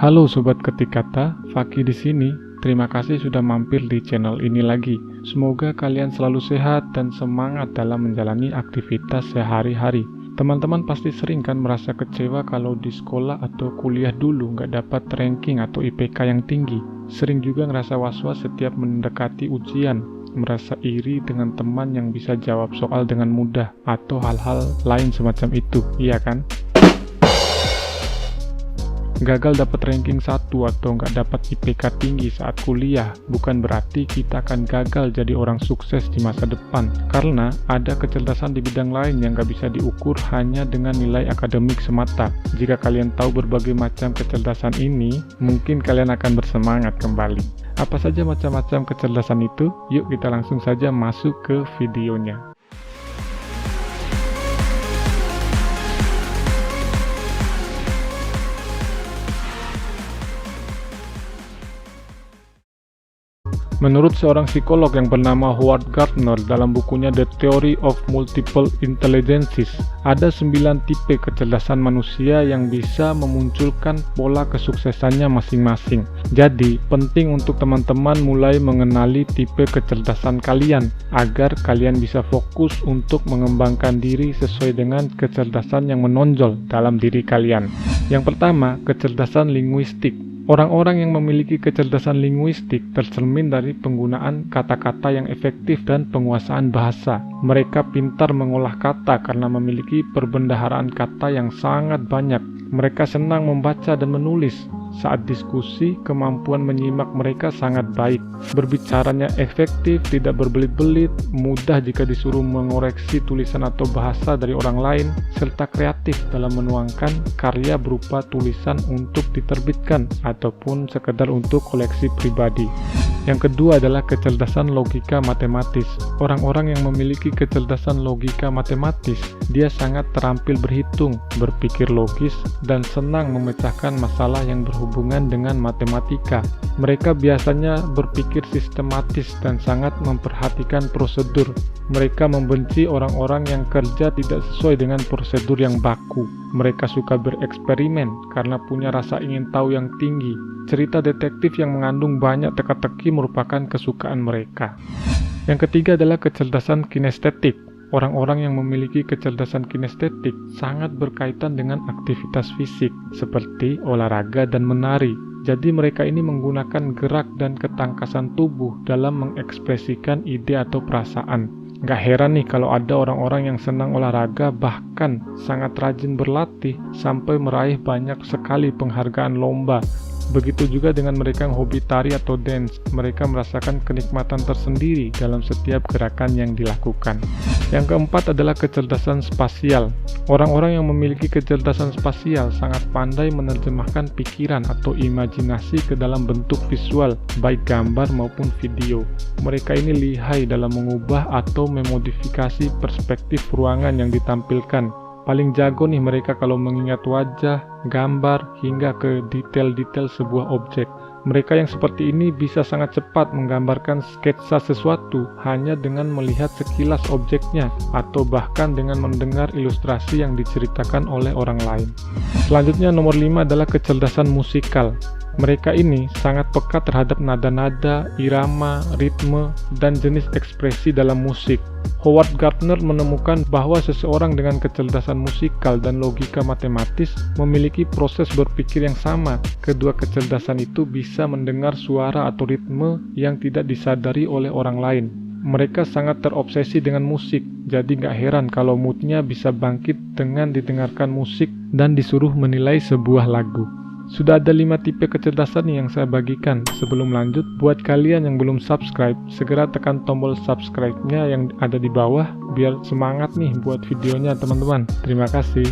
Halo Sobat Ketik Kata, Faki di sini. Terima kasih sudah mampir di channel ini lagi. Semoga kalian selalu sehat dan semangat dalam menjalani aktivitas sehari-hari. Teman-teman pasti sering kan merasa kecewa kalau di sekolah atau kuliah dulu nggak dapat ranking atau IPK yang tinggi. Sering juga ngerasa was-was setiap mendekati ujian, merasa iri dengan teman yang bisa jawab soal dengan mudah, atau hal-hal lain semacam itu, iya kan? Gagal dapat ranking 1 atau nggak dapat IPK tinggi saat kuliah bukan berarti kita akan gagal jadi orang sukses di masa depan, karena ada kecerdasan di bidang lain yang nggak bisa diukur hanya dengan nilai akademik semata. Jika kalian tahu berbagai macam kecerdasan ini, mungkin kalian akan bersemangat kembali. Apa saja macam-macam kecerdasan itu? Yuk kita langsung saja masuk ke videonya. Menurut seorang psikolog yang bernama Howard Gardner dalam bukunya The Theory of Multiple Intelligences, ada 9 tipe kecerdasan manusia yang bisa memunculkan pola kesuksesannya masing-masing. Jadi, penting untuk teman-teman mulai mengenali tipe kecerdasan kalian, agar kalian bisa fokus untuk mengembangkan diri sesuai dengan kecerdasan yang menonjol dalam diri kalian. Yang pertama, kecerdasan linguistik. Orang-orang yang memiliki kecerdasan linguistik tercermin dari penggunaan kata-kata yang efektif dan penguasaan bahasa. Mereka pintar mengolah kata karena memiliki perbendaharaan kata yang sangat banyak. Mereka senang membaca dan menulis. Saat diskusi, kemampuan menyimak mereka sangat baik. Berbicaranya efektif, tidak berbelit-belit, mudah jika disuruh mengoreksi tulisan atau bahasa dari orang lain, serta kreatif dalam menuangkan karya berupa tulisan untuk diterbitkan ataupun sekedar untuk koleksi pribadi. Yang kedua adalah kecerdasan logika matematis. Orang-orang yang memiliki kecerdasan logika matematis, dia sangat terampil berhitung, berpikir logis, dan senang memecahkan masalah yang berhubungan dengan matematika. Mereka biasanya berpikir sistematis dan sangat memperhatikan prosedur. Mereka membenci orang-orang yang kerja tidak sesuai dengan prosedur yang baku. Mereka suka bereksperimen karena punya rasa ingin tahu yang tinggi. Cerita detektif yang mengandung banyak teka-teki merupakan kesukaan mereka. Yang ketiga adalah kecerdasan kinestetik. Orang-orang yang memiliki kecerdasan kinestetik sangat berkaitan dengan aktivitas fisik, seperti olahraga dan menari. Jadi mereka ini menggunakan gerak dan ketangkasan tubuh dalam mengekspresikan ide atau perasaan. Gak heran nih kalau ada orang-orang yang senang olahraga bahkan sangat rajin berlatih sampai meraih banyak sekali penghargaan lomba. Begitu juga dengan mereka yang hobi tari atau dance, mereka merasakan kenikmatan tersendiri dalam setiap gerakan yang dilakukan. Yang keempat adalah kecerdasan spasial. Orang-orang yang memiliki kecerdasan spasial sangat pandai menerjemahkan pikiran atau imajinasi ke dalam bentuk visual, baik gambar maupun video. Mereka ini lihai dalam mengubah atau memodifikasi perspektif ruangan yang ditampilkan. Paling jago nih mereka kalau mengingat wajah, gambar, hingga ke detail-detail sebuah objek. Mereka yang seperti ini bisa sangat cepat menggambarkan sketsa sesuatu hanya dengan melihat sekilas objeknya atau bahkan dengan mendengar ilustrasi yang diceritakan oleh orang lain. Selanjutnya nomor 5 adalah kecerdasan musikal. Mereka ini sangat peka terhadap nada-nada, irama, ritme, dan jenis ekspresi dalam musik. Howard Gardner menemukan bahwa seseorang dengan kecerdasan musikal dan logika matematis memiliki proses berpikir yang sama. Kedua kecerdasan itu bisa mendengar suara atau ritme yang tidak disadari oleh orang lain. Mereka sangat terobsesi dengan musik, jadi gak heran kalau moodnya bisa bangkit dengan didengarkan musik dan disuruh menilai sebuah lagu. Sudah ada 5 tipe kecerdasan yang saya bagikan. Sebelum lanjut, buat kalian yang belum subscribe, segera tekan tombol subscribe-nya yang ada di bawah, biar semangat nih buat videonya teman-teman. Terima kasih.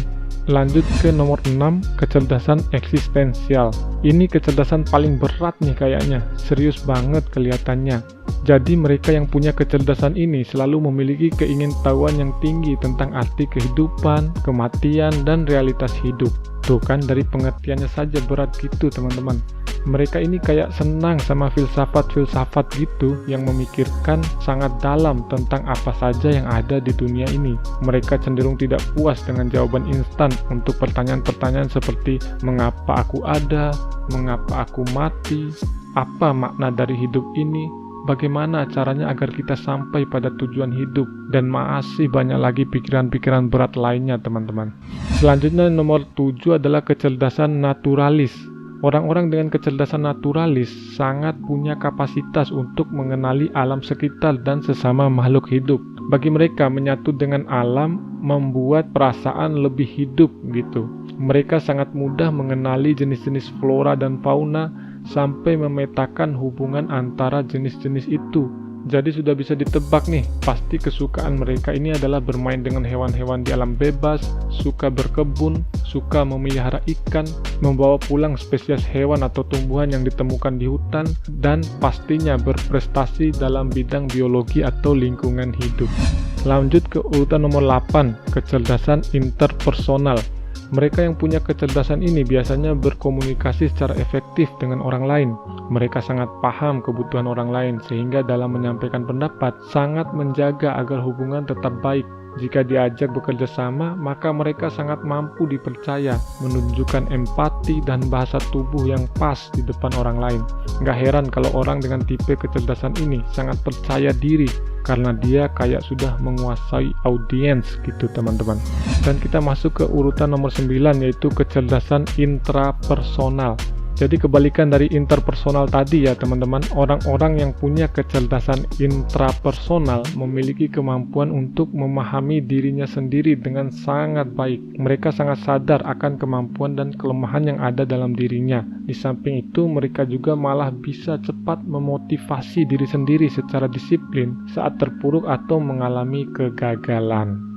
Lanjut ke nomor 6, kecerdasan eksistensial. Ini kecerdasan paling berat nih kayaknya, serius banget kelihatannya. Jadi mereka yang punya kecerdasan ini selalu memiliki keingintahuan yang tinggi tentang arti kehidupan, kematian, dan realitas hidup. Tuh kan dari pengertiannya saja berat gitu teman-teman. Mereka ini kayak senang sama filsafat-filsafat gitu yang memikirkan sangat dalam tentang apa saja yang ada di dunia ini. Mereka cenderung tidak puas dengan jawaban instan untuk pertanyaan-pertanyaan seperti mengapa aku ada, mengapa aku mati, apa makna dari hidup ini, bagaimana caranya agar kita sampai pada tujuan hidup, dan masih banyak lagi pikiran-pikiran berat lainnya teman-teman. Selanjutnya nomor 7 adalah kecerdasan naturalis. Orang-orang dengan kecerdasan naturalis sangat punya kapasitas untuk mengenali alam sekitar dan sesama makhluk hidup. Bagi mereka, menyatu dengan alam membuat perasaan lebih hidup gitu. Mereka sangat mudah mengenali jenis-jenis flora dan fauna sampai memetakan hubungan antara jenis-jenis itu. Jadi sudah bisa ditebak nih, pasti kesukaan mereka ini adalah bermain dengan hewan-hewan di alam bebas, suka berkebun, suka memelihara ikan, membawa pulang spesies hewan atau tumbuhan yang ditemukan di hutan, dan pastinya berprestasi dalam bidang biologi atau lingkungan hidup. Lanjut ke urutan nomor 8, kecerdasan interpersonal. Mereka yang punya kecerdasan ini biasanya berkomunikasi secara efektif dengan orang lain. Mereka sangat paham kebutuhan orang lain, sehingga dalam menyampaikan pendapat sangat menjaga agar hubungan tetap baik. Jika diajak bekerja sama, maka mereka sangat mampu dipercaya, menunjukkan empati dan bahasa tubuh yang pas di depan orang lain. Nggak heran kalau orang dengan tipe kecerdasan ini sangat percaya diri, karena dia kayak sudah menguasai audiens gitu teman-teman. Dan kita masuk ke urutan nomor 9, yaitu kecerdasan intrapersonal. Jadi kebalikan dari interpersonal tadi ya teman-teman, orang-orang yang punya kecerdasan intrapersonal memiliki kemampuan untuk memahami dirinya sendiri dengan sangat baik. Mereka sangat sadar akan kemampuan dan kelemahan yang ada dalam dirinya. Di samping itu, mereka juga malah bisa cepat memotivasi diri sendiri secara disiplin saat terpuruk atau mengalami kegagalan.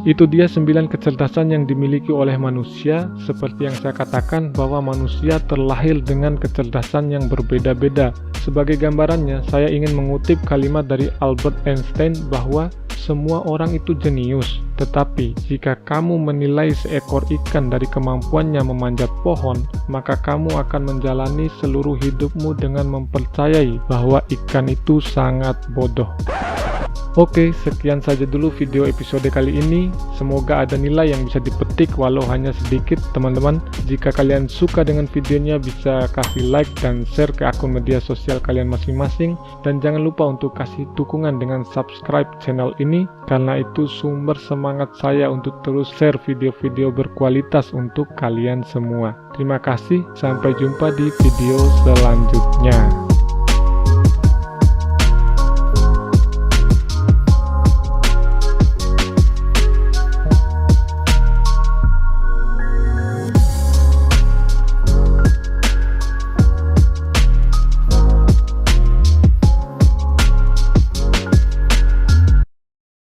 Itu dia 9 kecerdasan yang dimiliki oleh manusia. Seperti yang saya katakan bahwa manusia terlahir dengan kecerdasan yang berbeda-beda. Sebagai gambarannya, saya ingin mengutip kalimat dari Albert Einstein bahwa semua orang itu jenius. Tetapi jika kamu menilai seekor ikan dari kemampuannya memanjat pohon, maka kamu akan menjalani seluruh hidupmu dengan mempercayai bahwa ikan itu sangat bodoh. Oke, sekian saja dulu video episode kali ini. Semoga ada nilai yang bisa dipetik walau hanya sedikit teman-teman. Jika kalian suka dengan videonya, bisa kasih like dan share ke akun media sosial kalian masing-masing. Dan jangan lupa untuk kasih dukungan dengan subscribe channel ini, karena itu sumber semangat saya untuk terus share video-video berkualitas untuk kalian semua. Terima kasih, sampai jumpa di video selanjutnya.